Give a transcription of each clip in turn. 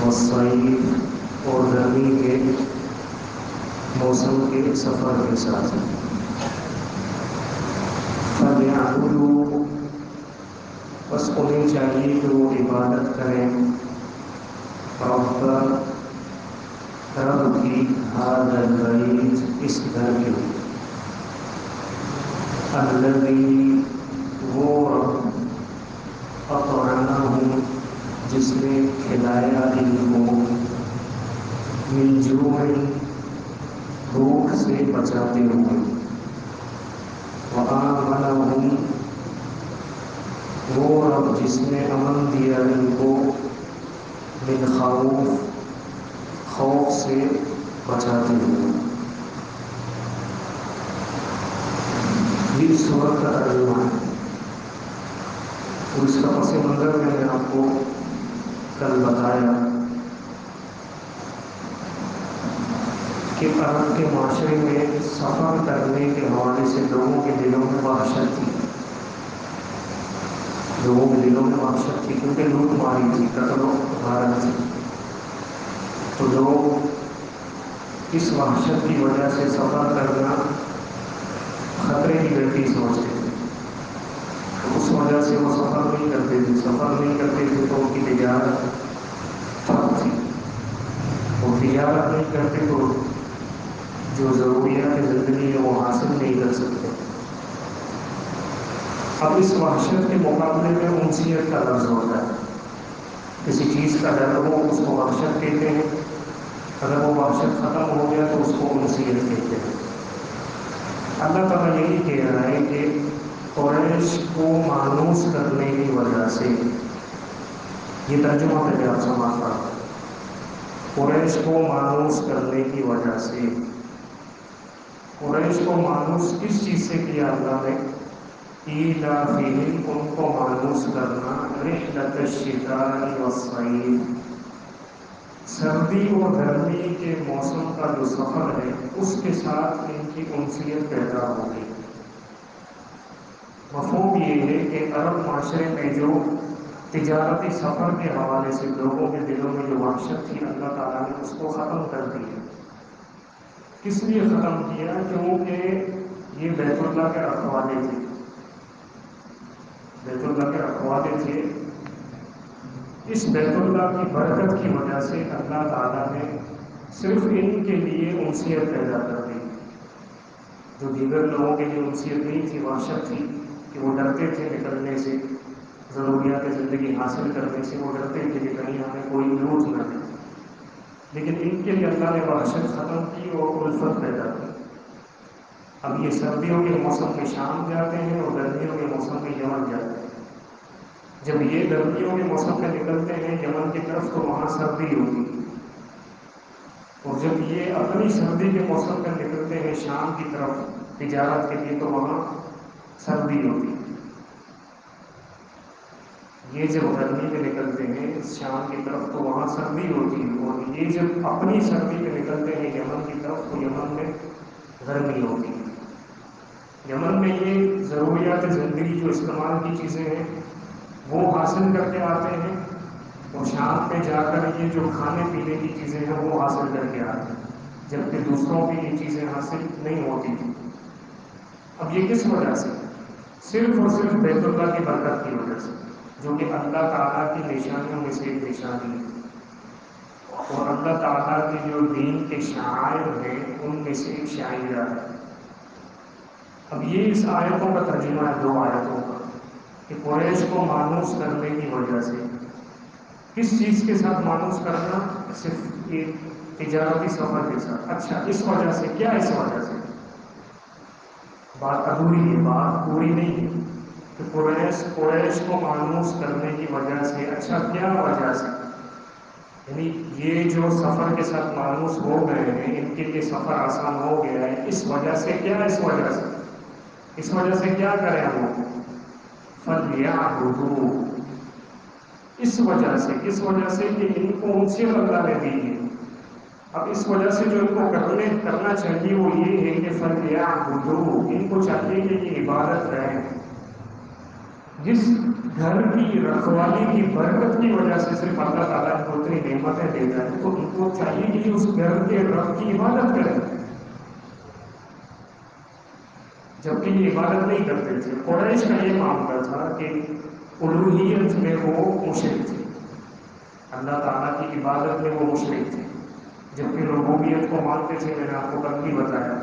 والصيف اور گرمی کے موسم کے سفر کے ساتھ فَلْيَعْبُدُوا بس انہیں چاہیے کہ وہ عبادت کریں رب کی هذا البيت اس گھر کی الذي وہ رب اطعمهم جس نے کھلایا ان کو من جوع بھوک سے بچاتے ہوئے وآمنهم وہ رب جس نے امن دیا ان کو من خوف سے بچاتے ہوئے. یہ سورت کا ترجمہ ہے اور اس کا پس منظر میں نے آپ کو کل بتایا کہ عرب کے معاشرے میں سفر کرنے کے حوالے سے لوگوں کے دلوں میں وحشت تھی. لوگوں کے دلوں میں وحشت تھی کیونکہ لوٹ ماری تھی، قتل و غارت تھی. تو لوگ اس وحشت کی وجہ سے سفر کرنا خطرے کی گھٹی سمجھتے تھے. تو اس وجہ سے وہ سفر نہیں کرتے تھے. سفر نہیں کرتے تھے تو ان کی تجارت ٹھپ تھی. وہ تجارت نہیں کرتے تو جو ضروریات زندگی ہے وہ حاصل نہیں کر سکتے. اب اس وحشت کے مقابلے میں انسیت کا لفظ ہوتا ہے. کسی چیز کا ڈر ہو اس کو وحشت کہتے ہیں، اگر وہ وحشت ختم ہو گیا تو اس کو انسیت کہتے ہیں. اللہ تعالیٰ یہی کہہ رہا ہے کہ قریش کو مانوس کرنے کی وجہ سے، یہ ترجمہ پہلے آپ سمجھ رہا ہے، قریش کو مانوس کرنے کی وجہ سے. قریش کو مانوس کس چیز سے کیا اللہ نے؟ ایلافہم ان کو مانوس کرنا رحلۃ الشتاء والصیف سردی اور گرمی کے موسم کا جو سفر ہے اس کے ساتھ ان کی انسیت پیدا ہو گئی. مفہوم یہ ہے کہ عرب معاشرے میں جو تجارتی سفر کے حوالے سے لوگوں کے دلوں میں جو وحشت تھی اللہ تعالیٰ نے اس کو ختم کر دیا. کس لیے ختم کیا؟ کیونکہ یہ بیت اللہ کے رکھوالے تھے. بیت اللہ کے رکھوالے تھے. اس بیت اللہ کی برکت کی وجہ سے اللہ تعالیٰ نے صرف ان کے لیے انسیت پیدا کر دی. جو دیگر لوگوں کے لیے انسیت نہیں تھی، وحشت تھی کہ وہ ڈرتے تھے نکلنے سے، ضروریات زندگی حاصل کرنے سے وہ ڈرتے تھے کہ کہیں ہمیں کوئی لوٹ نہ دے. لیکن ان کے لیے اللہ نے وحشت ختم کی اور الفت پیدا کی. اب یہ سردیوں کے موسم میں شام جاتے ہیں اور گرمیوں کے موسم میں یمن جاتے ہیں. جب یہ گرمیوں کے موسم میں نکلتے ہیں یمن کی طرف تو وہاں سردی ہوتی ہے، اور جب یہ اپنی سردی کے موسم میں نکلتے ہیں شام کی طرف تجارت کے لیے تو وہاں سردی ہوتی ہے. یہ جب گرمی میں نکلتے ہیں شام کی طرف تو وہاں سردی ہوتی ہے، اور یہ جب اپنی سردی میں نکلتے ہیں یمن کی طرف تو یمن میں گرمی ہوتی ہے. یمن میں یہ ضروریات زندگی جو استعمال کی چیزیں ہیں وہ حاصل کر کے آتے ہیں، اور شام میں جا کر یہ جو کھانے پینے کی چیزیں ہیں وہ حاصل کر کے آتے ہیں، جبکہ دوسروں کی یہ چیزیں حاصل نہیں ہوتی تھیں. اب یہ کس وجہ سے؟ صرف اور صرف بیت اللہ کی برکت کی وجہ سے، جو کہ اللہ تعالیٰ کی نشانیوں میں سے ایک نشانی ہے، اور اللہ تعالیٰ کے جو دین کے شعائر ہیں ان میں سے ایک شاعرہ ہے. اب یہ اس آیتوں کا ترجمہ ہے، دو آیتوں کا، کہ قریش کو مانوس کرنے کی وجہ سے. کس چیز کے ساتھ مانوس کرنا؟ صرف ایک تجارتی سفر کے ساتھ. اچھا اس وجہ سے کیا؟ اس وجہ سے بات ادھوری ہے، بات پوری نہیں ہے کہ قریش کو مانوس کرنے کی وجہ سے. اچھا کیا وجہ سے؟ یعنی یہ جو سفر کے ساتھ مانوس ہو گئے ہیں ان کے لیے سفر آسان ہو گیا ہے، اس وجہ سے کیا؟ اس وجہ سے اس وجہ سے کیا کریں وہ؟ فَلْيَعْبُدُوا اس وجہ سے کہ ان کو انسیت اللہ نے دی ہے. اب اس وجہ سے جو ان کو کرنا چاہیے وہ یہ ہے کہ فَلْيَعْبُدُوا ان کو چاہیے کہ یہ عبادت رہے. جس گھر کی رکھوالی کی برکت کی وجہ سے صرف اللہ تعالیٰ کو اتنی نعمت نعمتیں دیتا ہے تو ان کو چاہیے کہ اس گھر کے رب کی عبادت کریں، جبکہ یہ عبادت نہیں کرتے تھے۔ قریش کا یہ معاملہ تھا کہ الوہیت میں وہ مشرک تھے، اللہ تعالیٰ کی عبادت میں وہ مشرک تھے، جبکہ ربوبیت کو مانتے تھے۔ میں نے آپ کو کل بھی بتایا،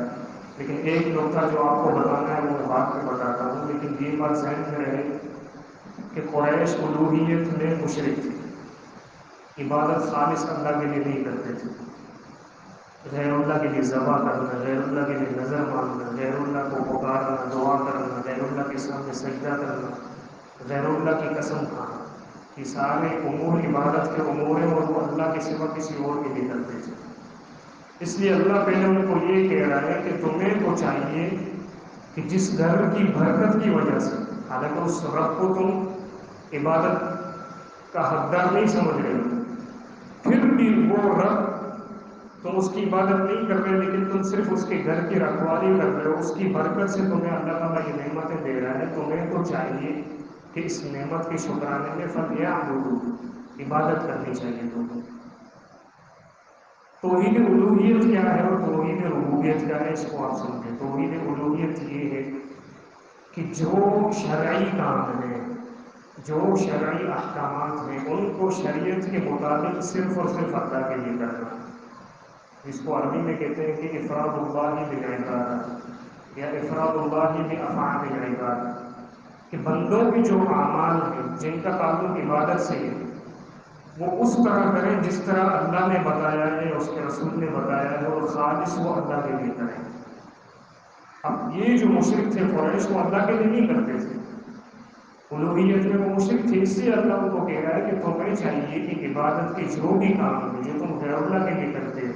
لیکن ایک نقطہ جو آپ کو بتانا ہے وہ میں بعد میں بتاتا ہوں، لیکن یہ بات ذہن میں رہے کہ قریش الوہیت میں مشرک تھے، عبادت خالص اللہ کے لیے نہیں کرتے تھے، غیر اللہ کے لیے ذبح کرنا، غیر اللہ کے لیے نظر ماننا، غیر اللہ کو پکارنا، دعا کرنا، غیر اللہ کے سامنے سجدہ کرنا، غیر اللہ کی قسم کھانا، یہ سارے امور عبادت کے امور ہیں اور وہ اللہ کے سوا کسی اور کے لیے کرتے تھے۔ اس لیے اللہ پہلے ان کو یہ کہہ رہا ہے کہ تمہیں تو چاہیے کہ جس گھر کی برکت کی وجہ سے، حالانکہ اس رب کو تم عبادت کا حقدار نہیں سمجھ رہے ہو، پھر بھی وہ رب تم اس کی عبادت نہیں کر رہے، لیکن تم صرف اس کے گھر کی رکھوالی کر رہے ہو، اس کی برکت سے تمہیں اللہ تعالیٰ یہ نعمتیں دے رہا ہے، تمہیں تو چاہیے کہ اس نعمت کے شکرانے میں فلیعبدوا، عبادت کرنی چاہیے تمہیں۔ توحید الوہیت کیا ہے اور توحید ربوبیت کیا ہے، اس کو آپ سمجھیں۔ توحید الوہیت یہ ہے کہ جو شرعی کام ہیں، جو شرعی احکامات ہیں، ان کو شریعت کے مطابق صرف اور صرف اللہ کے لیے کرنا، جس کو عربی میں کہتے ہیں کہ افراد اللہ بالعبادہ یا افراد اللہ بافعال العباد، کہ بندوں کے جو اعمال ہیں جن کا تعلق عبادت سے ہے وہ اس طرح کریں جس طرح اللہ نے بتایا ہے، اس کے رسول نے بتایا ہے، اور خالص وہ اللہ کے لیے کریں۔ اب یہ جو مشرک تھے قریش، وہ اللہ کے لیے نہیں کرتے تھے، الوہیت میں وہ مشرک تھے، اس لیے اللہ ان کو کہہ رہا ہے کہ تمہیں چاہیے کہ عبادت کے جو بھی کام ہیں جو تم غیر اللہ کے لیے کرتے ہو،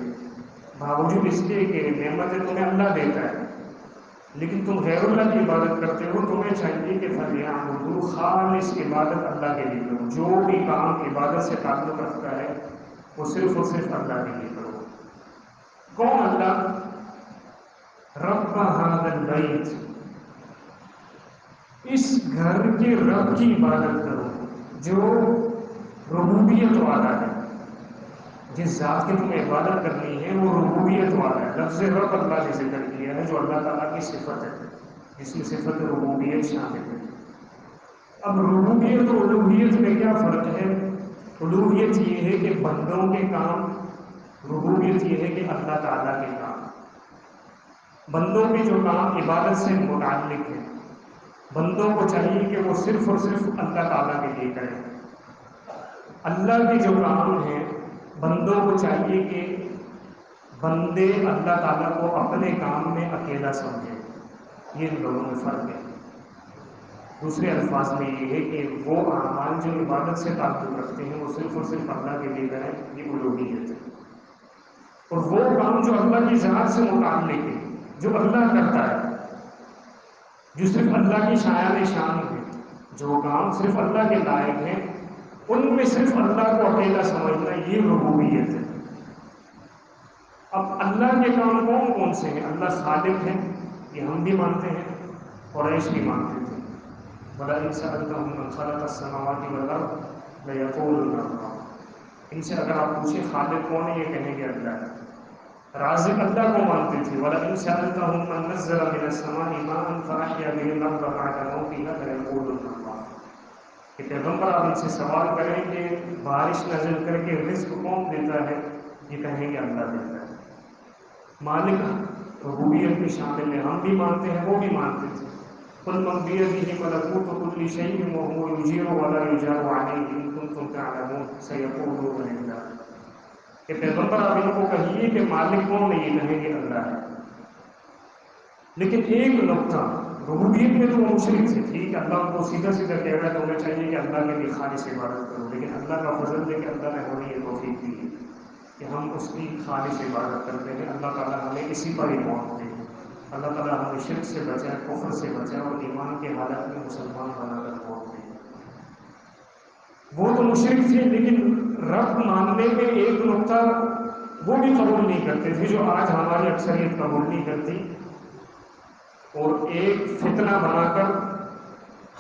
باوجود اس کے کہ نعمتیں تمہیں اللہ دیتا ہے، لیکن تم غیر اللہ کی عبادت کرتے ہو، تمہیں چاہیے کہ فلیعبدوا، خالص عبادت اللہ کے لیے کرو، جو بھی کام عبادت سے تعلق رکھتا ہے وہ صرف اور صرف اللہ کے لیے کرو۔ کون اللہ؟ رب ھذا البیت، اس گھر کے رب کی عبادت کرو جو ربوبیت والا ہے، جس ذات کی تمہیں عبادت کرنی ہے وہ ربوبیت والا ہے۔ لفظ رب اللہ نے ذکر کیا ہے جو اللہ تعالیٰ کی صفت ہے، جس میں صفت ربوبیت شامل ہے۔ اب ربوبیت اور الوہیت میں کیا فرق ہے؟ الوہیت یہ ہے کہ بندوں کے کام، ربوبیت یہ ہے کہ اللہ تعالیٰ کے کام۔ بندوں کے جو کام عبادت سے متعلق ہیں، بندوں کو چاہیے کہ وہ صرف اور صرف اللہ تعالیٰ کے لیے کریں۔ اللہ کے جو کام ہیں، بندوں کو چاہیے کہ بندے اللہ تعالیٰ کو اپنے کام میں اکیلا سمجھیں۔ یہ ان دونوں میں فرق ہے۔ دوسرے الفاظ میں یہ ہے کہ وہ اعمال جو عبادت سے تعلق رکھتے ہیں وہ صرف اور صرف اللہ کے لیے کریں، یہ الوہیت ہے۔ اور وہ کام جو اللہ کی ذات سے متعلق ہے، جو اللہ کرتا ہے، جو صرف اللہ کی شایان شان ہے، جو کام صرف اللہ کے لائق ہیں، ان میں صرف اللہ کو اکیلا سمجھنا، یہ ربوبیت ہے۔ اب اللہ کے کام کون کون سے ہیں؟ اللہ خالق ہے، یہ ہم بھی مانتے ہیں، قریش بھی مانتے تھے۔ وَلَئِن سَأَلْتَهُم مَّن خَلَقَ السَّمَاوَاتِ وَالْأَرْضَ لَيَقُولُنَّ اللَّهُ، ان سے اگر آپ پوچھیں خالق کون ہے، یہ کہیں گے اللہ ہے۔ رازق اللہ کو مانتے تھے، وَلَئِن سَأَلْتَهُم مَّن نَّزَّلَ مِنَ السَّمَاءِ مَاءً فَأَحْيَا بِهِ الْأَرْضَ بَعْدَ مَوْتِهَا لَيَقُولُنَّ اللَّهُ، کہ پیغمبر آپ ان سے سوال کریں کہ بارش نازل کر کے رزق کون دیتا ہے، یہ کہیں گے اللہ دیتا ہے۔ مالک ربوبیت میں شامل ہے، ہم بھی مانتے ہیں، وہ بھی مانتے تھے۔ قُلْ مَن بِيَدِهِ مَلَكُوتُ كُلِّ شَيْءٍ وَهُوَ يُجِيرُ وَلَا يُجَارُ عَلَيْهِ إِن كُنتُمْ تَعْلَمُونَ سَيَقُولُونَ لِلَّهِ، کہ پیغمبر آپ ان کو کہیے کہ مالک کون ہے، یہ کہیں گے اللہ ہے۔ لیکن ایک نقطہ، ربوبیت میں تو وہ مشرک تھے، ٹھیک ہے، اللہ کو سیدھا سیدھا کہہ رہا ہے تو ہمیں چاہیے کہ اللہ کے لیے خالص عبادت کرو، لیکن اللہ کا فضل ہے کہ اللہ نے ہمیں یہ توفیق دی ہے کہ ہم اس کی خالص عبادت کرتے ہیں۔ اللہ تعالیٰ ہمیں اسی پر ہی موت دے، اللہ تعالیٰ ہمیں شرک سے بچائے، کفر سے بچائے، اور ایمان کے حالت میں مسلمان بنا کر موت دے۔ وہ تو مشرک تھے، لیکن رب ماننے میں ایک نقطہ وہ بھی قبول نہیں کرتے تھے جو آج ہماری اکثریت قبول نہیں کرتی، اور ایک فتنہ بنا کر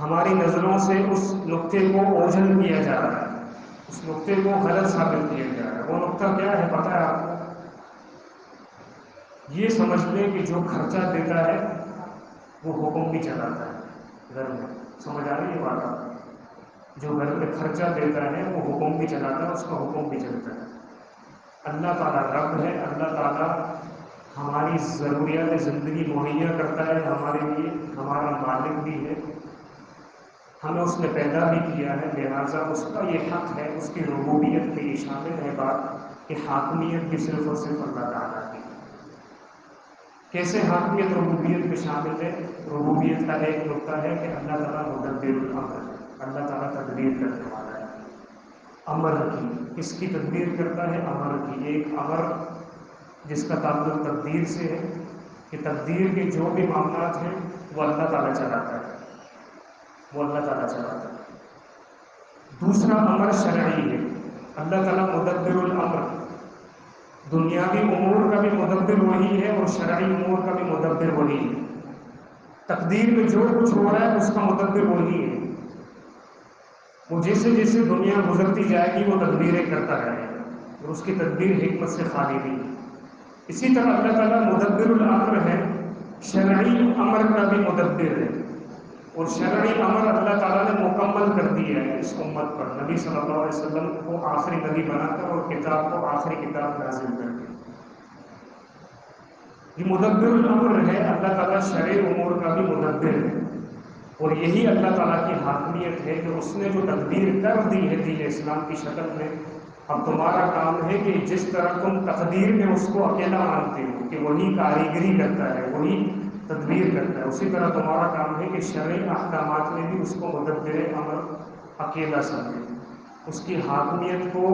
ہماری نظروں سے اس نقطے کو اوجھل کیا جا رہا ہے۔ اس نقطے کو غلط ثابت کیا جا رہا ہے۔ وہ نقطہ کیا ہے پتہ ہے آپ کو؟ یہ سمجھ لیں کہ جو خرچہ دیتا ہے وہ حکم بھی چلاتا ہے گھر میں۔ سمجھ آ رہی ہے بات آپ کو؟ جو گھر میں خرچہ دیتا ہے وہ حکم بھی چلاتا ہے، اس کا حکم بھی چلتا ہے۔ اللہ تعالیٰ رب ہے، اللہ تعالیٰ ہماری ضروریات زندگی مہیا کرتا ہے ہمارے لیے، ہمارا مالک بھی ہے، ہمیں اس نے پیدا بھی کیا ہے، لہٰذا اس کا یہ حق ہے، اس کی ربوبیت میں یہ شامل ہے بات کہ حاکمیت بھی صرف اور صرف اللہ تعالیٰ کی۔ کیسے حاکمیت ربوبیت میں شامل ہے؟ ربوبیت کا ایک نقطہ ہے کہ اللہ تعالیٰ مدبر الامر ہے، اللہ تعالیٰ تدبیر کرنے والا ہے۔ امر کی، کس کی تدبیر کرتا ہے؟ امر کی۔ ایک امر جس کا تعلق تقدیر سے ہے کہ تقدیر کے جو بھی معاملات ہیں وہ اللہ تعالیٰ چلاتا ہے، وہ اللہ تعالیٰ چلاتا ہے۔ دوسرا امر شرعی ہے، اللہ تعالیٰ مدبر الامر، دنیاوی امور کا بھی مدبر وہی ہے اور شرعی امور کا بھی مدبر وہی ہے۔ تقدیر میں جو کچھ ہو رہا ہے اس کا مدبر وہی ہے، وہ جیسے جیسے دنیا گزرتی جائے گی وہ تدبیریں کرتا رہے گا اور اس کی تدبیر حکمت سے خالی نہیں ہے۔ اسی طرح اللہ تعالیٰ مدبر الامر ہے، شرعی امر کا بھی مدبر ہے، اور شرعی امر اللہ تعالیٰ نے مکمل کر دیا ہے اس امت پر، نبی صلی اللہ علیہ وسلم کو آخری نبی بنا کر اور کتاب کو آخری کتاب نازل کر کے۔ یہ مدبر الامر ہے، اللہ تعالیٰ شرعی امور کا بھی مدبر ہے، اور یہی اللہ تعالیٰ کی حاکمیت ہے کہ اس نے جو تدبیر کر دی ہے دین اسلام کی شکل میں۔ اب تمہارا کام ہے کہ جس طرح تم تقدیر میں اس کو اکیلا مانتے ہو کہ وہی کاریگری کرتا ہے، وہی تدبیر کرتا ہے، اسی طرح تمہارا کام ہے کہ شرعی احکامات میں بھی اس کو مدبر امر اکیلا سمجھے، اس کی حاکمیت کو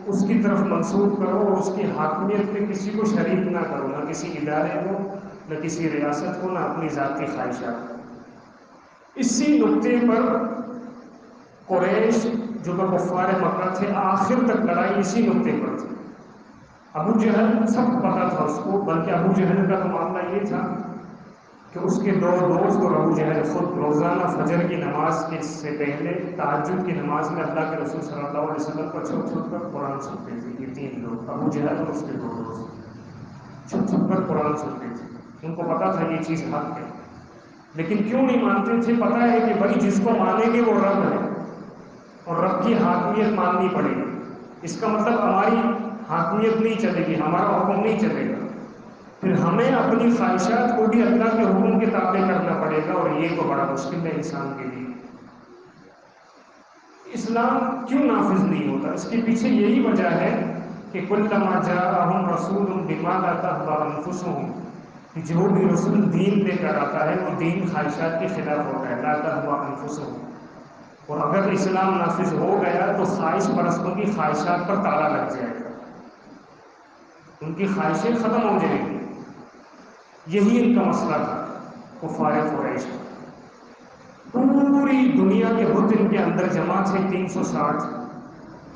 اس کی طرف منسوب کرو اور اس کی حاکمیت میں کسی کو شریک نہ کرو، نہ کسی ادارے کو، نہ کسی ریاست کو، نہ اپنی ذاتی خواہشات کو۔ اسی نقطے پر قریش جو کہ کفار مکہ تھے، آخر تک لڑائی اسی نقطے پر تھی۔ ابو جہل سب پتا تھا اس کو، بلکہ ابو جہل کا تو معاملہ یہ تھا کہ اس کے دو دوست اور ابو جہل خود روزانہ فجر کی نماز کے سے پہلے تہجد کی نماز میں اللہ کے رسول صلی اللہ علیہ وسلم کو چھپ چھپ کر قرآن سنتے تھے۔ یہ تین لوگ، ابو جہل اور اس کے دو دوست، چھپ چھپ کر قرآن سنتے تھے۔ ان کو پتا تھا یہ چیز حق ہے، لیکن کیوں نہیں مانتے تھے؟ پتا ہے کہ بھائی جس کو مانیں گے وہ رب ہے اور رب کی حاکمیت ماننی پڑے گی۔ اس کا مطلب ہماری حاکمیت نہیں چلے گی، ہمارا حکم نہیں چلے گا، پھر ہمیں اپنی خواہشات کو بھی اللہ کے حکم کے تابع کرنا پڑے گا، اور یہ تو بڑا مشکل ہے انسان کے لیے۔ اسلام کیوں نافذ نہیں ہوتا؟ اس کے پیچھے یہی وجہ ہے کہ کلما جاءہم رسول بما لا تہوی انفسہم، کہ جو بھی رسول دین لے کر آتا ہے وہ دین خواہشات کے خلاف ہوتا ہے، لا تہوی انفسہم۔ اور اگر اسلام نافذ ہو گیا تو خواہش پرستوں کی خواہشات پر تالا لگ جائے گا، ان کی خواہشیں ختم ہو جائیں گی۔ یہی ان کا مسئلہ تھا کفار قریش۔ پوری دنیا کے بت ان کے اندر جمع تھے، 360،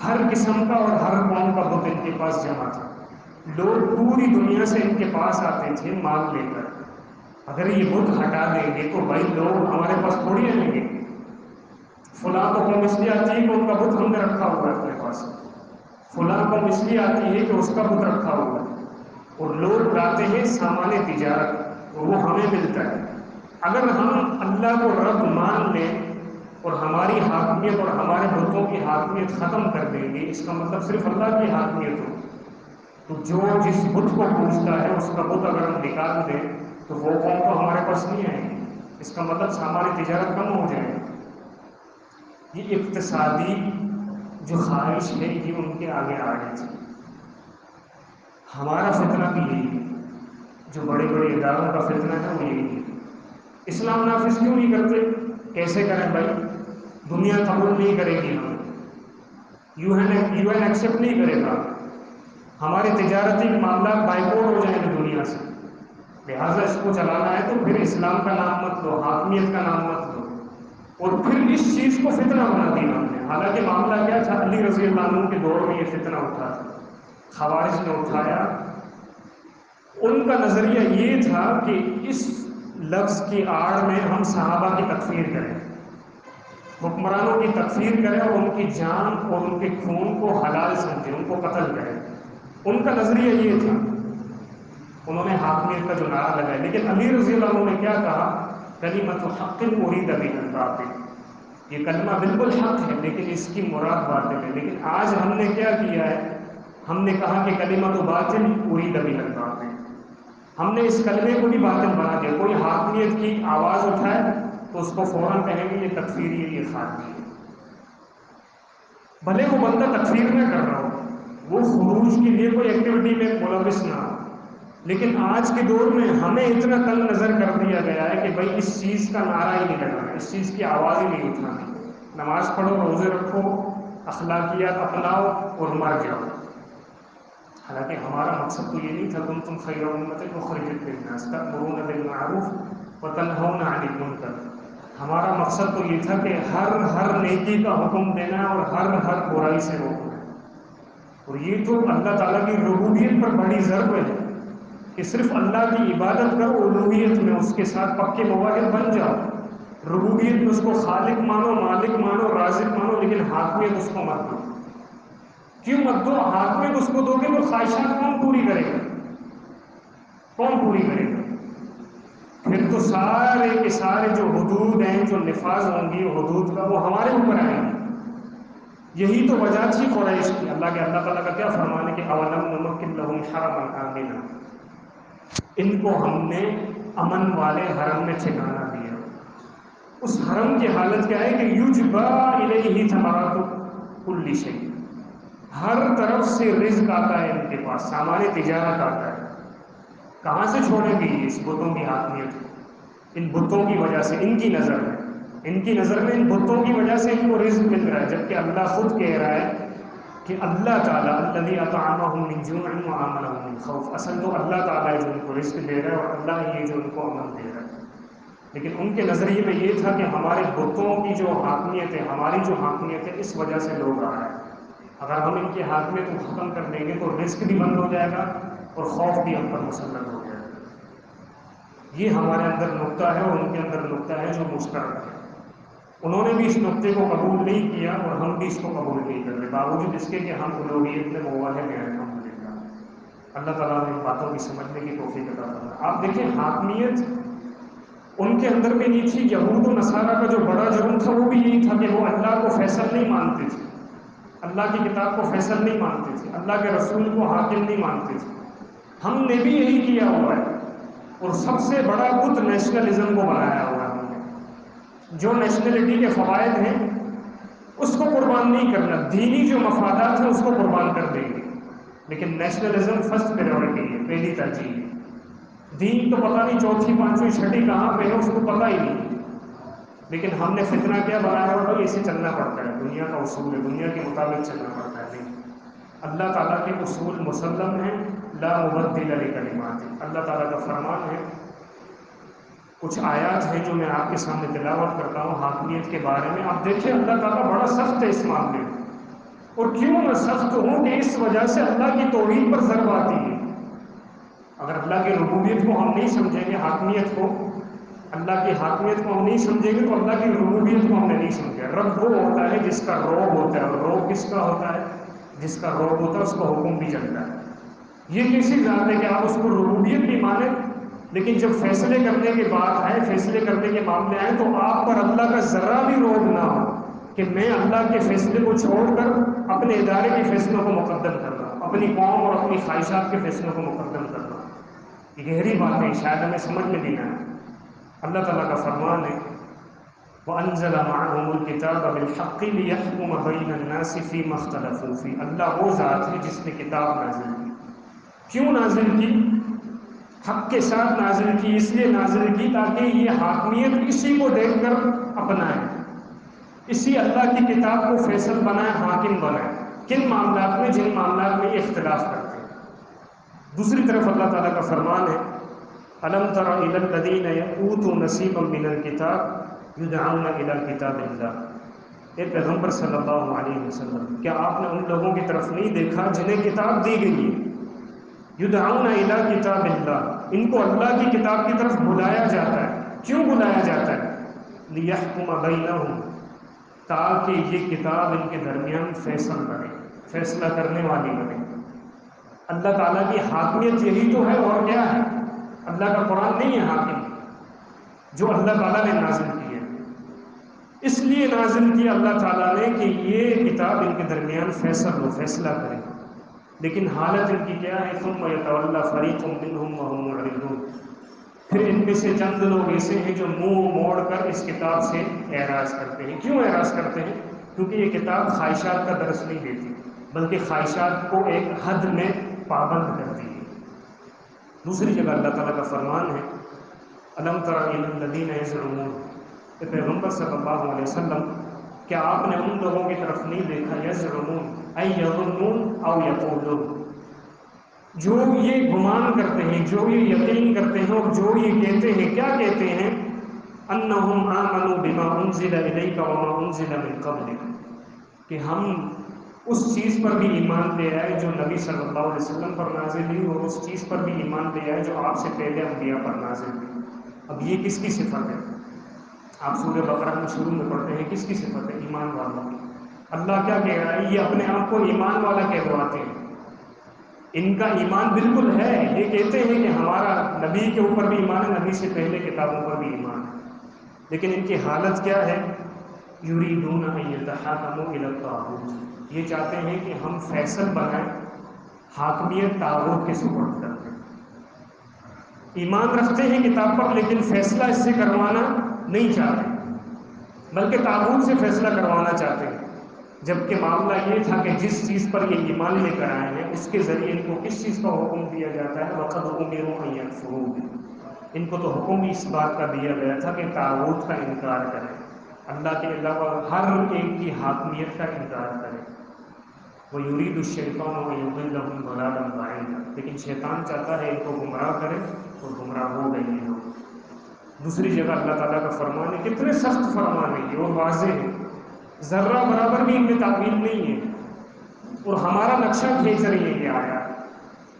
ہر قسم کا اور ہر قوم کا بت ان کے پاس جمع تھا۔ لوگ پوری دنیا سے ان کے پاس آتے تھے مال لے کر، اگر یہ بت ہٹا دیں گے تو بھائی لوگ ہمارے پاس تھوڑی آئیں گے، فلاں کو قوم اس لیے آتی ہے کہ ان کا بت ہم نے رکھا ہوا ہے اپنے پاس، فلاں قوم اس لیے آتی ہے کہ اس کا بت رکھا ہوا ہے، اور لوگ لاتے ہیں سامان تجارت اور وہ ہمیں ملتا ہے۔ اگر ہم اللہ کو رب مان لیں اور ہماری حاکمیت اور ہمارے بتوں کی حاکمیت ختم کر دیں گے، اس کا مطلب صرف اللہ کی حاکمیت ہو، تو جو جس بت کو پوجتا ہے اس کا بت اگر ہم نکال دیں تو وہ قوم تو ہمارے پاس نہیں آئے گی، اس کا مطلب ہماری تجارت کم ہو جائے گی۔ یہ اقتصادی جو خواہش ہے یہ ان کے آگے آ گئی تھی۔ ہمارا فتنہ بھی یہی ہے، جو بڑے بڑے اداروں کا فتنہ ہے وہ یہی ہے۔ اسلام نافذ کیوں نہیں کرتے؟ کیسے کریں بھائی؟ دنیا قبول نہیں کرے گی، ہمیں یو این ایکسیپٹ نہیں کرے گا، ہمارے تجارتی معاملات بائیکاٹ ہو جائیں گے دنیا سے، لہٰذا اس کو چلانا ہے تو پھر اسلام کا نام مت لو، حاکمیت کا نام مت لو، اور پھر اس چیز کو فتنہ بنا دیا ہم نے۔ حالانکہ معاملہ کیا تھا؟ علی رضی اللہ عنہ کے دور میں یہ فتنہ اٹھا تھا، خوارج نے اٹھایا۔ ان کا نظریہ یہ تھا کہ اس لفظ کی آڑ میں ہم صحابہ کی تکفیر کریں، حکمرانوں کی تکفیر کرے اور ان کی جان اور ان کے خون کو حلال سمجھے، ان کو قتل کرے. ان کا نظریہ یہ تھا. انہوں نے حاکمیت کا جو نعرہ لگایا، لیکن علی رضی اللہ عنہ نے کیا کہا؟ کلمۃ حق ارید بها الباطل. یہ کلمہ بالکل حق ہے لیکن اس کی مراد باطل ہے. لیکن آج ہم نے کیا کیا ہے؟ ہم نے کہا کہ کلمۃ باطل ارید بها الباطل. ہم نے اس کلمے کو بھی باطل بنا دیا. کوئی حاکمیت کی آواز اٹھائے تو اس کو فوراً کہیں گے یہ تکفیری ہے، یہ خارجی ہے. بھلے وہ بندہ تکفیر میں کر رہا ہو، وہ خروج کے لیے کوئی ایکٹیویٹی میں ملوث نہ ہو، لیکن آج کے دور میں ہمیں اتنا تنگ نظر کر دیا گیا ہے کہ بھائی اس چیز کا نعرہ ہی نہیں لگانا، اس چیز کی آواز ہی نہیں اٹھانی. نماز پڑھو، روزے رکھو، اخلاقیات اپناؤ اور مر جاؤ. حالانکہ ہمارا مقصد تو یہ نہیں تھا کنتم خیر امۃ اخرجت للناس تأمرون بالمعروف وتنہون عن المنکر. ہمارا مقصد تو یہ تھا کہ ہر نیکی کا حکم دینا ہے اور ہر برائی سے روکنا ہے. اور یہ تو اللہ تعالیٰ کی ربوبیت پر بڑی ضرب ہے کہ صرف اللہ کی عبادت کرو، الوہیت میں اس کے ساتھ پکے موحد بن جاؤ. ربوبیت میں اس کو خالق مانو، مالک مانو، رازق مانو، لیکن حاکمیت اس کو مت دو. کیوں مت دو؟ حاکمیت اس کو دو گے تو خواہشات کون پوری کرے گا؟ کون پوری کرے گا؟ پھر تو سارے کے سارے جو حدود ہیں، جو نفاذ ہوں گی حدود کا، وہ ہمارے اوپر آئیں گے. یہی تو وجہ تھی قریش کی. اللہ تعالیٰ کا کیا فرمان ہے کہ اولم نمکن لہم حرما آمنا. ان کو ہم نے امن والے حرم میں ٹھکانا دیا. اس حرم کی حالت کیا ہے کہ یجبا الیہ ثمرات کل شیء. ہر طرف سے رزق آتا ہے ان کے پاس، سامان تجارت آتا ہے. کہاں سے چھوڑیں گے اس بتوں کی حاکمیت کو؟ ان بتوں کی وجہ سے، ان کی نظر میں ان بتوں کی وجہ سے ان کو رزق مل رہا ہے. جبکہ اللہ خود کہہ رہا ہے کہ اللہ تعالیٰ الذی اطعمہم من جوع وآمنہم من خوف. اصل تو اللہ تعالیٰ ہے جو ان کو رزق دے رہا ہے اور اللہ ہی ہے جو ان کو امن دے رہا ہے. لیکن ان کے نظریے میں یہ تھا کہ ہمارے بتوں کی جو حاکمیت ہے، ہماری جو حاکمیت ہے، اس وجہ سے لوگ آ رہے ہیں. اگر ہم ان کی حاکمیت کو ختم کر دیں گے تو رزق بھی بند ہو جائے گا اور خوف بھی ہم پر مسلط ہو جائے گا. یہ ہمارے اندر نقطہ ہے اور ان کے اندر نقطہ ہے جو مشترک ہے. انہوں نے بھی اس نقطے کو قبول نہیں کیا اور ہم بھی اس کو قبول نہیں کر رہے، باوجود اس کے کہ ہم الوہیت میں موحد ہیں. الحمدللہ اللہ تعالیٰ نے ان باتوں کی سمجھنے کی توفیق عطا فرمائے. آپ دیکھیں حاکمیت ان کے اندر بھی نہیں تھی. یہود و نصارہ کا جو بڑا جرم تھا وہ بھی یہی تھا کہ وہ اللہ کو فیصل نہیں مانتے تھے، اللہ کی کتاب کو فیصل نہیں مانتے تھے، اللہ کے رسول کو حاکم نہیں مانتے تھے. ہم نے بھی یہی کیا ہوا ہے. اور سب سے بڑا بت نیشنلزم کو بنایا ہوا ہے ہم نے. جو نیشنلٹی کے فوائد ہیں اس کو قربان نہیں کرنا، دینی جو مفادات ہیں اس کو قربان کر دیں گے، لیکن نیشنلزم فرسٹ پریورٹی ہے، پہلی ترجیح ہے. دین تو پتہ نہیں چوتھی پانچویں چھٹی کہاں پہ ہے اس کو پتہ ہی نہیں. لیکن ہم نے فتنہ کیا بنایا ہوا؟ ایسے چلنا پڑتا ہے، دنیا کا اصول ہے، دنیا کے مطابق چلنا پڑتا ہے. نہیں، اللہ تعالیٰ کے اصول مسلم ہیں، لا مبدل لکلماتہ. اللہ تعالیٰ کا فرمان ہے. کچھ آیات ہیں جو میں آپ کے سامنے تلاوت کرتا ہوں حاکمیت کے بارے میں. آپ دیکھیں اللہ تعالیٰ بڑا سخت ہے اس معاملے میں. اور کیوں میں سخت ہوں کہ اس وجہ سے اللہ کی توحید پر ضرب آتی ہے. اگر اللہ کی ربوبیت کو ہم نہیں سمجھیں گے، حاکمیت کو، اللہ کی حاکمیت کو ہم نہیں سمجھیں گے تو اللہ کی ربوبیت کو ہم نے نہیں سمجھا. رب وہ ہوتا ہے جس کا روب ہوتا ہے، اور روب کس کا ہوتا ہے؟ جس کا روب ہوتا ہے اس کا حکم بھی چلتا ہے. یہ کیسی ذات ہے کہ آپ اس کو ربوبیت بھی مانیں، لیکن جب فیصلے کرنے کے بعد آئے، فیصلے کرنے کے معاملے آئے تو آپ پر اللہ کا ذرا بھی روب نہ ہو کہ میں اللہ کے فیصلے کو چھوڑ کر اپنے ادارے کے فیصلوں کو مقدم کر رہا ہوں، اپنی قوم اور اپنی خواہشات کے فیصلوں کو مقدم کر رہا ہوں. یہ گہری بات ہے، شاید ہمیں سمجھ میں نہیں آئے. اللہ تعالیٰ کا فرمان ہے وَأَنزَلَ مَعَهُمُ الْكِتَابَ بِالْحَقِّ لِيَحْكُمَ بَيْنَ النَّاسِ فِيمَا اخْتَلَفُوا فِيهِ. اللہ وہ ذات ہے جس نے کتاب نازل کی. کیوں نازل کی؟ حق کے ساتھ نازل کی. اس لیے نازل کی تاکہ یہ حاکمیت اسی کو دیکھ کر اپنائیں، اسی اللہ کی کتاب کو فیصل بنائیں، حاکم بنائیں. کن معاملات میں؟ جن معاملات میں یہ اختلاف کرتے ہیں. دوسری طرف اللہ تعالیٰ کا فرمان ہے أَلَمْ تَرَ إِلَى الَّذِينَ يَأُوتُوا نَصِيبًا مِنَ الْكِتَابِ يُدْعَوْنَ إِلَى كِتَابِ اللَّهِ. اے پیغمبر صلی اللہ علیہ وسلم، کیا آپ نے ان لوگوں کی طرف نہیں دیکھا جنہیں کتاب دی گئی ہے؟ یدعون الی کتاب اللہ، ان کو اللہ کی کتاب کی طرف بلایا جاتا ہے. کیوں بلایا جاتا ہے؟ لیحکم بینہم، تاکہ یہ کتاب ان کے درمیان فیصل بنے، فیصلہ کرنے والی بنے۔ اللہ تعالیٰ کی حاکمیت یہی تو ہے، اور کیا ہے؟ اللہ کا قرآن نہیں ہے حاکم، جو اللہ تعالیٰ نے نازل کی ہے، اس لیے نازل کیا اللہ تعالیٰ نے کہ یہ کتاب ان کے درمیان فیصلہ کرے۔ لیکن حالت ان کی کیا ہے؟ ثم یتولی فریق منہم وہم معرضون، پھر ان میں سے چند لوگ ایسے ہیں جو منہ موڑ کر اس کتاب سے اعراض کرتے ہیں۔ کیوں اعراض کرتے ہیں؟ کیونکہ یہ کتاب خواہشات کا درس نہیں دیتی، بلکہ خواہشات کو ایک حد میں پابند کرتی ہے۔ دوسری جگہ اللہ تعالیٰ کا فرمان ہے الم تر الی الذین یزعمون، کہ پیغمبر صلی اللہ علیہ وسلم کیا آپ نے ان لوگوں کی طرف نہیں دیکھا، یزعمون ای یظنون او یقولون، جو یہ گمان کرتے ہیں، جو یہ یقین کرتے ہیں اور جو یہ کہتے ہیں، کیا کہتے ہیں؟ انہم آمنوا بما انزل الیک وما انزل من قبلک، کہ ہم اس چیز پر بھی ایمان لے آئے جو نبی صلی اللہ علیہ وسلم پر نازل ہوئی، اور اس چیز پر بھی ایمان لے آئے جو آپ سے پہلے انبیاء پر نازل ہوئی۔ اب یہ کس کی صفت ہے؟ آپ سورہ بقرہ میں شروع میں پڑھتے ہیں، کس کی صفت ہے؟ ایمان والوں کی۔ اللہ کیا کہہ رہا ہے؟ یہ اپنے آپ کو ایمان والا کہلواتے ہیں، ان کا ایمان بالکل ہے، یہ کہتے ہیں کہ ہمارا نبی کے اوپر بھی ایمان ہے، نبی سے پہلے کتابوں پر بھی ایمان ہے، لیکن ان کی حالت کیا ہے؟ یریدون ان یتحاکموا الی الطاغوت، یہ چاہتے ہیں کہ ہم فیصل بنائیں، حاکمیت طاغوت کے سپرد کرتے ہیں۔ ایمان رکھتے ہیں کتاب پر، لیکن فیصلہ اس سے کروانا نہیں چاہتے، بلکہ طاغوت سے فیصلہ کروانا چاہتے ہیں۔ جبکہ معاملہ یہ تھا کہ جس چیز پر یہ ایمان لے کر آئے ہیں اس کے ذریعے ان کو کس چیز کا حکم دیا جاتا ہے؟ وَقَدْ أُمِرُوا أَن يَكْفُرُوا، ان کو تو حکم بھی اس بات کا دیا گیا تھا کہ طاغوت کا انکار کریں، اللہ کے علاوہ ہر ایک کی حاکمیت کا انکار کریں۔ وَيُرِيدُ الشَّيْطَانُ أَن يُضِلَّهُمْ ضَلَالًا بَعِيدًا، لیکن شیطان چاہتا ہے ان کو گمراہ کرے، اور گمراہ ہو گئے ہیں لوگ۔ دوسری جگہ اللہ تعالیٰ کا فرمان ہے، کتنے سخت فرمان ہے یہ اور واضح ہے، ذرہ برابر بھی ان میں تعویل نہیں ہے، اور ہمارا نقشہ کھینچ رہی ہے یہ آیات۔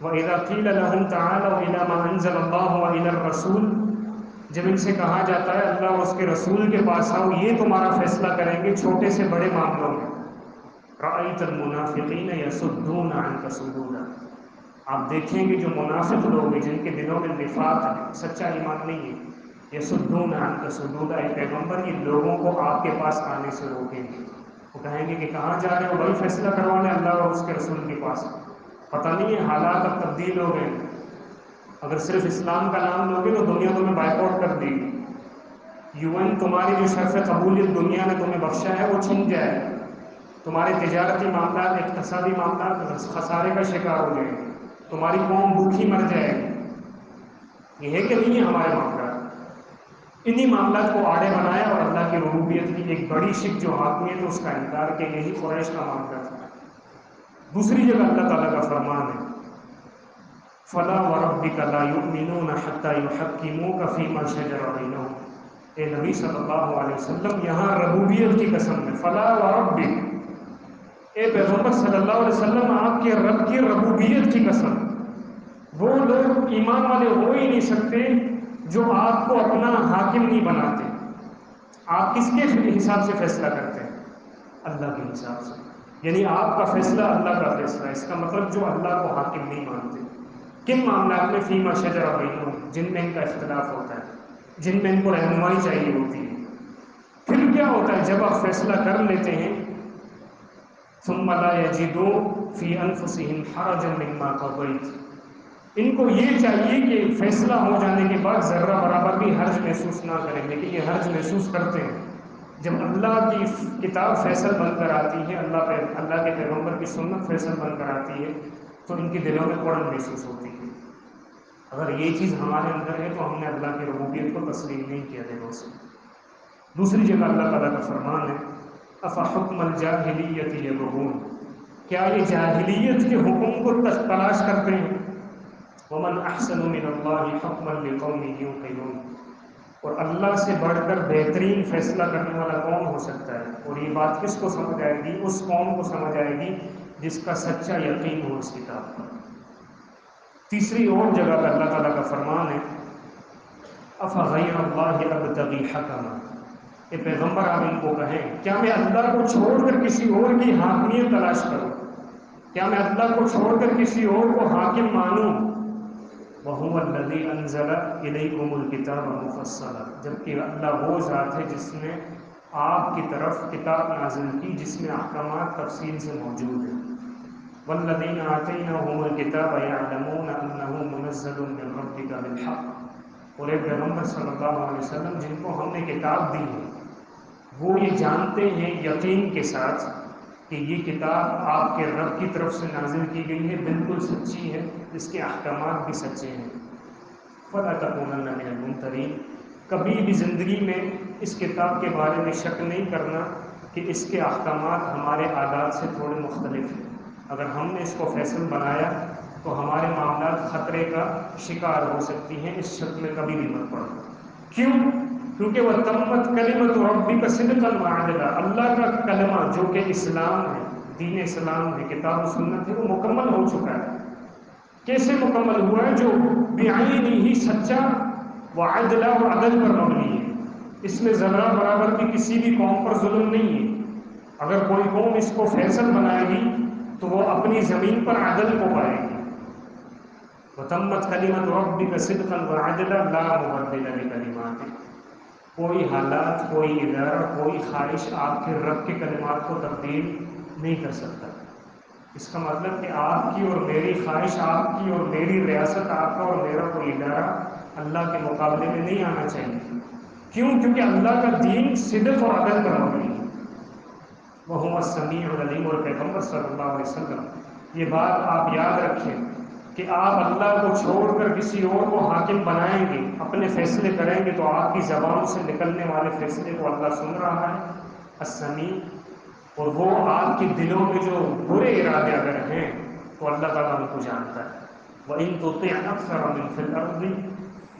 وَإِذَا قِيلَ لَهُمْ تَعَالَوْا إِلَىٰ مَا أَنزَلَ اللَّهُ وَإِلَى الرَّسُولِ، جب ان سے کہا جاتا ہے اللہ اور اس کے رسول کے پاس آؤ، یہ تمہارا فیصلہ کریں گے چھوٹے سے بڑے معاملوں میں، رَأَيْتَ الْمُنَافِقِينَ يَصُدُّونَ عَنْكَ صُدُودًا، آپ دیکھیں گے جو منافق لوگ ہیں جن کے دلوں میں نفاق ہے، سچا ایمان نہیں ہے، یصدون عنک صدودا، اے پیغمبر یہ لوگوں کو آپ کے پاس آنے سے روکیں گے۔ وہ کہیں گے کہ کہاں جا رہے ہو بھائی؟ فیصلہ کروانے اللہ اور اس کے رسول کے پاس۔ پتہ نہیں ہے حالات اب تبدیل ہو گئے، اگر صرف اسلام کا نام لوگے تو دنیا تمہیں بائیک آؤٹ کر دے گی، UN تمہاری جو شرف قبولیت دنیا نے تمہیں بخشا ہے وہ چھن جائے، تمہارے تجارتی معاملات، اقتصادی معاملات خسارے کا شکار ہو جائیں گے، تمہاری قوم بھوکھی مر جائے گی۔ یہ ہے کہ نہیں ہے ہمارے معاملات؟ انہی معاملات کو آڑے بنایا اور اللہ کی ربوبیت کی ایک بڑی شک جو حاکمیت ہے اس کا انکار کیا، یہی قریش کا معاملہ تھا۔ دوسری جگہ اللہ تعالیٰ کا فرمان ہے فَلَا وَرَبِّكَ لَا يُؤْمِنُونَ حَتَّى يُحَكِّمُوكَ فِي مَا شَجَرَ بَيْنَهُمْ، اے نبی صلی اللہ علیہ وسلم یہاں ربوبیت کی قسم ہے، فَلَا وَرَبِّكَ، اے پیغمبر صلی اللہ علیہ وسلم آپ کے رب کی ربوبیت کی قسم، وہ لوگ ایمان والے ہو ہی نہیں سکتے جو آپ کو اپنا حاکم نہیں بناتے۔ آپ کس کے حساب سے فیصلہ کرتے ہیں؟ اللہ کے حساب سے، یعنی آپ کا فیصلہ اللہ کا فیصلہ، اس کا مطلب جو اللہ کو حاکم نہیں مانتے۔ کن معاملات میں؟ فیما شجر بینہم، جن میں ان کا اختلاف ہوتا ہے، جن میں ان کو رہنمائی چاہیے ہوتی ہے۔ پھر کیا ہوتا ہے جب آپ فیصلہ کر لیتے ہیں؟ ثم لا یجدوا فی انفسہم حرجا مما قضیت، ان کو یہ چاہیے کہ فیصلہ ہو جانے کے بعد ذرہ برابر بھی حرج محسوس نہ کریں، لیکن یہ حرج محسوس کرتے ہیں جب اللہ کی کتاب فیصل بن کر آتی ہے، اللہ کے پیغمبر کی سنت فیصل بن کر آتی ہے تو ان کے دلوں میں اڑن محسوس ہوتی ہے۔ اگر یہ چیز ہمارے اندر ہے تو ہم نے اللہ کی ربوبیت کو تسلیم نہیں کیا دلوں سے۔ دوسری جگہ اللہ تعالیٰ کا فرمان ہے افحکم الجاہلیت یبغون، کیا یہ جاہلیت کے حکم کو تلاش کرتے ہیں؟ ومن احسن من اللہ حکما لقوم یوقنون، اور اللہ سے بڑھ کر بہترین فیصلہ کرنے والا کون ہو سکتا ہے؟ اور یہ بات کس کو سمجھ آئے گی؟ اس قوم کو سمجھ آئے گی جس کا سچا یقین ہو اس کتاب پر۔ تیسری اور جگہ پر اللہ تعالیٰ کا فرمان ہے افغیر اللہ ابتغی حکما، کہ پیغمبر آپ ان کو کہیں کیا میں اللہ کو چھوڑ کر کسی اور کی حاکمیت تلاش کروں؟ کیا میں اللہ کو چھوڑ کر کسی اور کو حاکم مانوں؟ وَهُوَ الَّذِي أَنزَلَ إِلَيْكُمُ الْكِتَابَ مُفَصَّلًا، جبکہ اللہ وہ ذات ہے جس نے آپ کی طرف کتاب نازل کی جس میں احکامات تفصیل سے موجود ہیں۔ وَالَّذِينَ آتَيْنَاهُمُ الْكِتَابَ يَعْلَمُونَ أَنَّهُ مُنَزَّلٌ مِّن رَّبِّكَ بِالْحَقِّ، اور اے پیغمبر صلی اللہ علیہ وسلم جن کو ہم نے کتاب دی ہے وہ یہ جانتے ہیں یقین کے ساتھ کہ یہ کتاب آپ کے رب کی طرف سے نازل کی گئی ہے، بالکل سچی ہے، اس کے احکامات بھی سچے ہیں۔ فَلَا تَكُونَنَّ مِنَ الْمُمْتَرِينَ، کبھی بھی زندگی میں اس کتاب کے بارے میں شک نہیں کرنا کہ اس کے احکامات ہمارے عادات سے تھوڑے مختلف ہیں۔ اگر ہم نے اس کو فیصل بنایا تو ہمارے معاملات خطرے کا شکار ہو سکتی ہیں، اس شک میں کبھی بھی مت پڑو۔ کیوں؟ کیونکہ وَتَمَّتْ كَلِمَةُ رَبِّكَ صِدْقًا وَعَدْلًا، اللہ کا کلمہ جو کہ اسلام ہے، دین اسلام ہے، کتاب و سنت ہے، وہ مکمل ہو چکا ہے۔ کیسے مکمل ہوا ہے؟ جو بعینی ہی سچا وعدلا و عدل پر مبنی ہے، اس میں ذرہ برابر بھی کسی بھی قوم پر ظلم نہیں ہے۔ اگر کوئی قوم اس کو فیصل بنائے گی تو وہ اپنی زمین پر عدل کو پائے گی۔ وَتَمَّتْ كَلِمَةُ رَبِّكَ صِدْقًا وَعَدْلًا لَا مُبَدِّلَ لِكَلِمَاتِهِ، کوئی حالات، کوئی ادارہ، کوئی خواہش آپ کے رب کے کلمات کو تبدیل نہیں کر سکتا۔ اس کا مطلب کہ آپ کی اور میری خواہش، آپ کی اور میری ریاست، آپ کا اور میرا کوئی ادارہ اللہ کے مقابلے میں نہیں آنا چاہیے۔ کیوں؟ کیونکہ اللہ کا دین صدق اور عدل پر مبنی ہے۔ وَهُوَ السَّمِيعُ الْعَلِيمُ، اور پیغمبر صلی اللہ علیہ وسلم یہ بات آپ یاد رکھیں کہ آپ اللہ کو چھوڑ کر کسی اور کو حاکم بنائیں گے، اپنے فیصلے کریں گے تو آپ کی زبان سے نکلنے والے فیصلے کو اللہ سن رہا ہے، السمیع، اور وہ آپ کے دلوں میں جو برے ارادے اگر ہیں تو اللہ تعالیٰ ان کو جانتا ہے۔ وَإِن تُطِعْ أَكْثَرَ مِن فِي الْأَرْضِ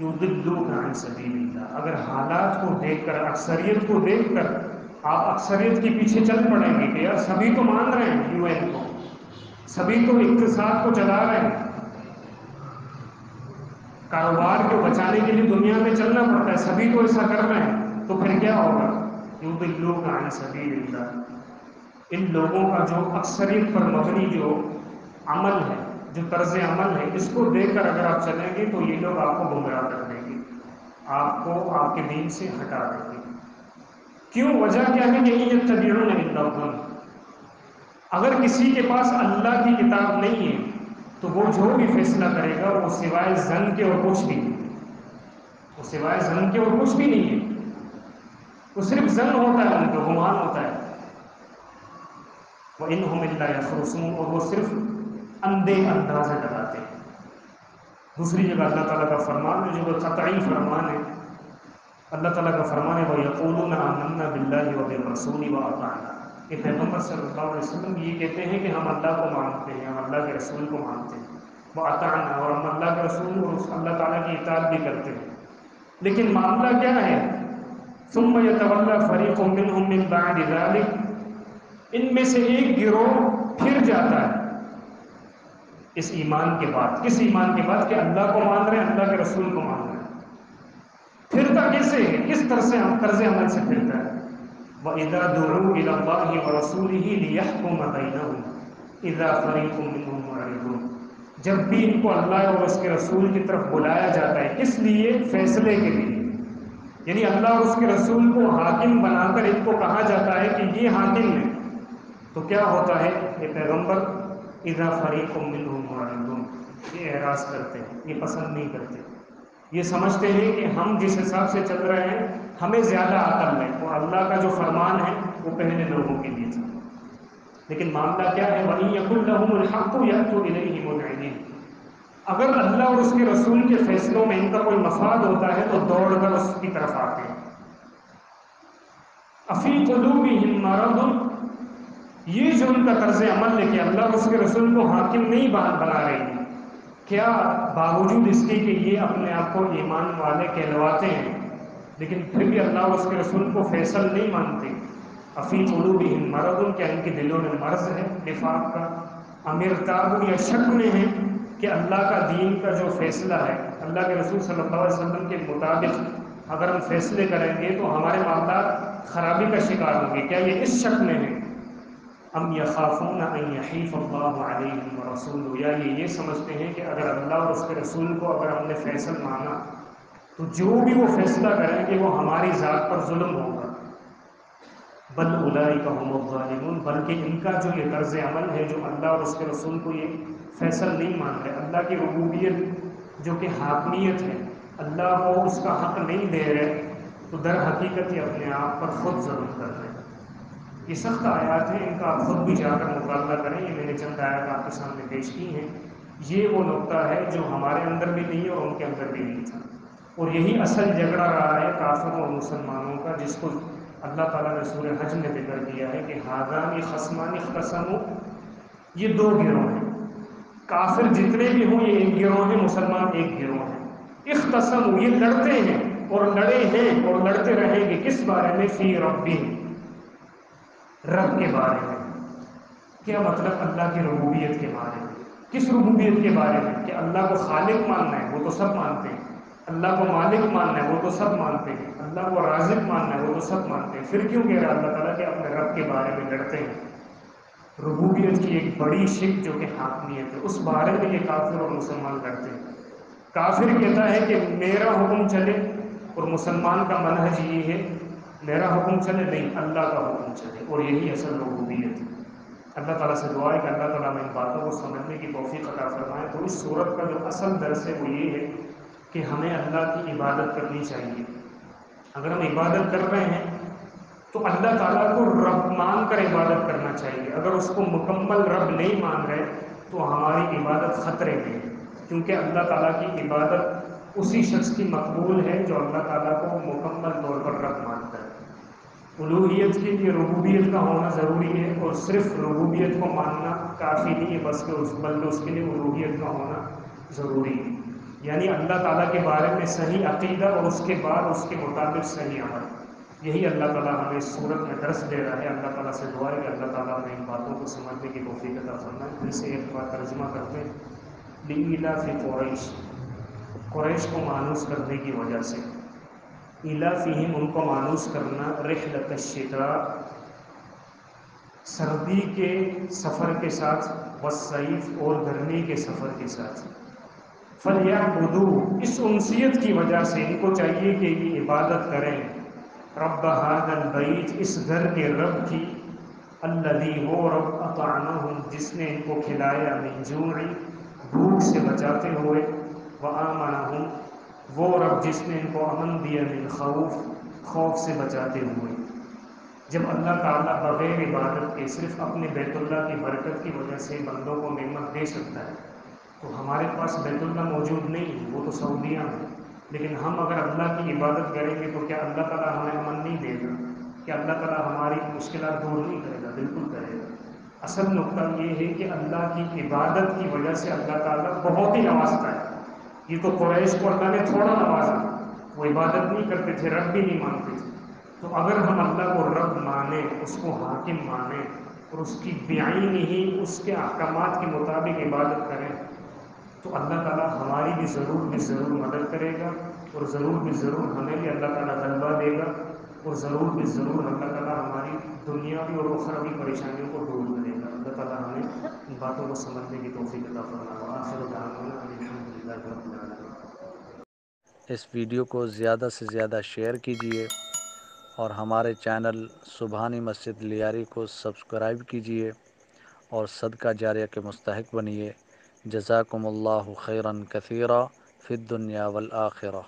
يُضِلُّوكَ عَن سَبِيلِ اللَّهِ، اگر حالات کو دیکھ کر، اکثریت کو دیکھ کر آپ اکثریت کے پیچھے چل پڑیں گے کہ یار سبھی تو مان رہے ہیں UN کو، سبھی تو اقتصاد کو چلا رہے ہیں، کاروبار کو بچانے کے لیے دنیا میں چلنا پڑتا ہے، سبھی تو ایسا کر رہے ہیں، تو پھر کیا ہوگا؟ يُضِلُّوكَ عَن سَبِيلِ اللَّهِ، ان لوگوں کا جو اکثریت پر مبنی جو عمل ہے، جو طرز عمل ہے، اس کو دیکھ کر اگر آپ چلیں گے تو یہ لوگ آپ کو گمراہ کر دیں گے، آپ کو آپ کے دین سے ہٹا دیں گے۔ کیوں؟ وجہ کیا ہے کہ يَتَّبِعُونَ إِلَّا الظَّنَّ، اگر کسی کے پاس اللہ کی کتاب نہیں ہے تو وہ جو بھی فیصلہ کرے گا وہ سوائے ظن کے اور کچھ بھی نہیں، وہ سوائے ظن کے اور کچھ بھی نہیں ہے، وہ صرف ظن ہوتا ہے، ان کا گمان ہوتا ہے۔ وَإِنْهُمْ إِلَّا يَخْرُصُونَ، اور وہ صرف اندھے اندازے لگاتے ہیں۔ دوسری جگہ اللہ تعالیٰ کا فرمان ہے جو قطعی فرمان ہے، اللہ تعالیٰ کا فرمان ہے وَيَقُولُونَ آمَنَّا بِاللَّهِ وَبِالرَّسُولِ وَأَطَعْنَا، کہ پیغمبر صلی اللہ علیہ وسلم یہ کہتے ہیں کہ ہم اللہ کو مانتے ہیں، ہم اللہ کے رسول کو مانتے ہیں، وَأَطَعْنَا، اور ہم اللہ کے رسول اور اللہ تعالیٰ کی اطاعت بھی کرتے ہیں۔ لیکن معاملہ کیا ہے؟ ثُمَّ يَتَوَلَّىٰ فَرِيقٌ مِّنْهُم مِّن بَعْدِ ذَلِكَ، ان میں سے ایک گروہ پھر جاتا ہے اس ایمان کے بعد۔ کس ایمان کے بعد؟ کہ اللہ کو مان رہے ہیں، اللہ کے رسول کو مان رہے ہیں۔ پھرتا کیسے ہے؟ کس طرز عمل سے پھرتا ہے؟ وَإِذَا دُعُوا إِلَى اللَّهِ وَرَسُولِهِ لِيَحْكُمَ بَيْنَهُمْ إِذَا فَرِيقٌ مِّنْهُم مُّعْرِضُونَ، جب بھی ان کو اللہ اور اس کے رسول کی طرف بلایا جاتا ہے، کس لیے؟ فیصلے کے لیے، یعنی اللہ اور اس کے رسول کو حاکم بنا کر ان کو کہا جاتا ہے کہ یہ حاکم ہے، تو کیا ہوتا ہے؟ یہ پیغمبر اذا فریق منہم معرضون، یہ اعراض کرتے ہیں، یہ پسند نہیں کرتے، یہ سمجھتے ہیں کہ ہم جس حساب سے چل رہے ہیں ہمیں زیادہ عقل ہے، اور اللہ کا جو فرمان ہے وہ پہلے لوگوں کے لیے تھا۔ لیکن معاملہ کیا ہے؟ وَإِن يَكُن لَّهُمُ الْحَقُّ يَأْتُوا إِلَيْهِ مُذْعِنِينَ، اگر اللہ اور اس کے رسول کے فیصلوں میں ان کا کوئی مفاد ہوتا ہے تو دوڑ کر اس کی طرف آتے ہیں۔ أَفِي قُلُوبِهِم مَّرَضٌ، یہ جو ان کا طرز عمل ہے کہ اللہ اور اس کے رسول کو حاکم نہیں بنا رہی ہے، کیا باوجود اس کے کہ یہ اپنے آپ کو ایمان والے کہلواتے ہیں لیکن پھر بھی اللہ اور اس کے رسول کو فیصل نہیں مانتے؟ افی قلوبہم مرض، کیا ان کے دلوں میں مرض ہے نفاق کا؟ ام ارتابوا، یا شک میں ہیں کہ اللہ کا دین کا جو فیصلہ ہے، اللہ کے رسول صلی اللہ علیہ وسلم کے مطابق اگر ہم فیصلے کریں گے تو ہمارے معاملات خرابی کا شکار ہوں گے. کیا یہ اس شک میں ہے؟ ام یخافون ان یحیف اللہ علیہم ورسولہ، یا یہ سمجھتے ہیں کہ اگر اللہ اور اس کے رسول کو اگر ہم نے فیصل مانا تو جو بھی وہ فیصلہ کریں گے وہ ہماری ذات پر ظلم ہوگا. بل اولئک هم الظالمون، بلکہ ان کا جو یہ طرز عمل ہے، جو اللہ اور اس کے رسول کو یہ فیصل نہیں مان رہے، اللہ کی ربوبیت جو کہ حاکمیت ہے، اللہ کو اس کا حق نہیں دے رہے، تو در حقیقت یہ اپنے آپ پر خود ظلم کر رہے ہیں. یہ سخت آیات ہیں، ان کا آپ خود بھی جا کر مطالعہ کریں. یہ میں نے چند آیات آپ کے سامنے پیش کی ہیں. یہ وہ نقطہ ہے جو ہمارے اندر بھی نہیں ہے اور ان کے اندر بھی نہیں تھا، اور یہی اصل جھگڑا رہا ہے کافروں اور مسلمانوں کا، جس کو اللہ تعالیٰ نے سورہ حج میں ذکر کیا ہے کہ ہذان خصمان اختصموا، یہ دو گروہ ہیں. کافر جتنے بھی ہوں یہ ایک گروہ ہیں، مسلمان ایک گروہ ہیں. اختصموا، یہ لڑتے ہیں اور لڑے ہیں اور لڑتے رہیں گے. کس بارے میں؟ فی ربہم، رب کے بارے میں. کیا مطلب؟ اللہ کی ربوبیت کے بارے میں. کس ربوبیت کے بارے میں؟ کہ اللہ کو خالق ماننا ہے، وہ تو سب مانتے ہیں. اللہ کو مالک ماننا ہے، وہ تو سب مانتے ہیں. اللہ کو رازق ماننا ہے، وہ تو سب مانتے ہیں. پھر کیوں کہہ رہا اللہ تعالیٰ کہ اپنے رب کے بارے میں لڑتے ہیں؟ ربوبیت کی ایک بڑی شک جو کہ حاکمیت ہے، اس بارے میں یہ کافر اور مسلمان لڑتے ہیں. کافر کہتا ہے کہ میرا حکم چلے، اور مسلمان کا منہج یہ ہے میرا حکم چلے نہیں، اللہ کا حکم چلے. اور یہی اصل ربوبیت ہے. اللہ تعالیٰ سے دعا ہے کہ اللہ تعالیٰ میں ان باتوں کو سمجھنے کی توفیق عطا فرمائے. تو اس صورت کا جو اصل درس ہے وہ یہ ہے کہ ہمیں اللہ کی عبادت کرنی چاہیے. اگر ہم عبادت کر رہے ہیں تو اللہ تعالیٰ کو رب مان کر عبادت کرنا چاہیے. اگر اس کو مکمل رب نہیں مان رہے تو ہماری عبادت خطرے میں ہے، کیونکہ اللہ تعالیٰ کی عبادت اسی شخص کی مقبول ہے جو اللہ تعالیٰ کو مکمل طور پر رب مانتا ہے. الوہیت کے لیے ربوبیت کا ہونا ضروری ہے، اور صرف ربوبیت کو ماننا کافی نہیں ہے، بلکہ اس کے لیے الوہیت کا ہونا ضروری ہے. یعنی اللہ تعالیٰ کے بارے میں صحیح عقیدہ اور اس کے بعد اس کے مطابق صحیح عمل. یہی اللہ تعالیٰ ہمیں اس صورت میں درس دے رہا ہے. اللہ تعالیٰ سے دعا ہے کہ اللہ تعالیٰ ہمیں ان باتوں کو سمجھنے کی توفیق عطا فرمائے. پھر سے ایک بار ترجمہ کرتے ہیں. لِإِيلَافِ قریش، قریش کو مانوس کرنے کی وجہ سے. ایلافہم، ان کو مانوس کرنا، رحلۃ الشتاء، سردی کے سفر کے ساتھ، والصیف، اور گرمی کے سفر کے ساتھ. فَلْيَعْبُدُوا، اس انسیت کی وجہ سے ان کو چاہیے کہ یہ عبادت کریں. رب هذا البیت، اس گھر کے رب کی. الذی، وہ رب، اطعمہم، جس نے ان کو کھلایا، من جوع، بھوک سے بچاتے ہوئے. وآمنہم، وہ رب جس نے ان کو امن دیا، من خوف، خوف سے بچاتے ہوئے. جب اللہ تعالیٰ بغیر عبادت کے صرف اپنے بیت اللہ کی برکت کی وجہ سے بندوں کو نعمت دے سکتا ہے، تو ہمارے پاس بیت اللہ موجود نہیں ہے، وہ تو سعودیہ میں. لیکن ہم اگر اللہ کی عبادت کریں گے تو کیا اللہ تعالیٰ ہمیں امن نہیں دے گا؟ کیا اللہ تعالیٰ ہماری مشکلات دور نہیں کرے گا؟ بالکل کرے گا. اصل نقطہ یہ ہے کہ اللہ کی عبادت کی وجہ سے اللہ تعالیٰ بہت ہی نوازتا ہے. یہ تو قریش کو اللہ نے تھوڑا نوازا، وہ عبادت نہیں کرتے تھے، رب بھی نہیں مانتے تھے. تو اگر ہم اللہ کو رب مانیں، اس کو حاکم مانیں، اور اس کی بعین ہی اس کے احکامات کے مطابق عبادت کریں، تو اللہ تعالیٰ ہماری بھی ضرور مدد کرے گا، اور ضرور ہمیں بھی اللہ تعالیٰ غلبہ دے گا، اور ضرور اللہ تعالیٰ ہماری دنیاوی اور اخروی پریشانیوں کو دور کرے گا. اللہ تعالیٰ ہمیں ان باتوں کو سمجھنے کی توفیق عطا فرمائے. وآخر دعوانا ان الحمد للہ رب العالمین. اس ویڈیو کو زیادہ سے زیادہ شیئر کیجیے، اور ہمارے چینل سبحانی مسجد لیاری کو سبسکرائب کیجیے، اور صدقہ جاریہ کے مستحق بنیے. جزاکم اللہ خیرا کثیرا فی الدنیا والآخرہ.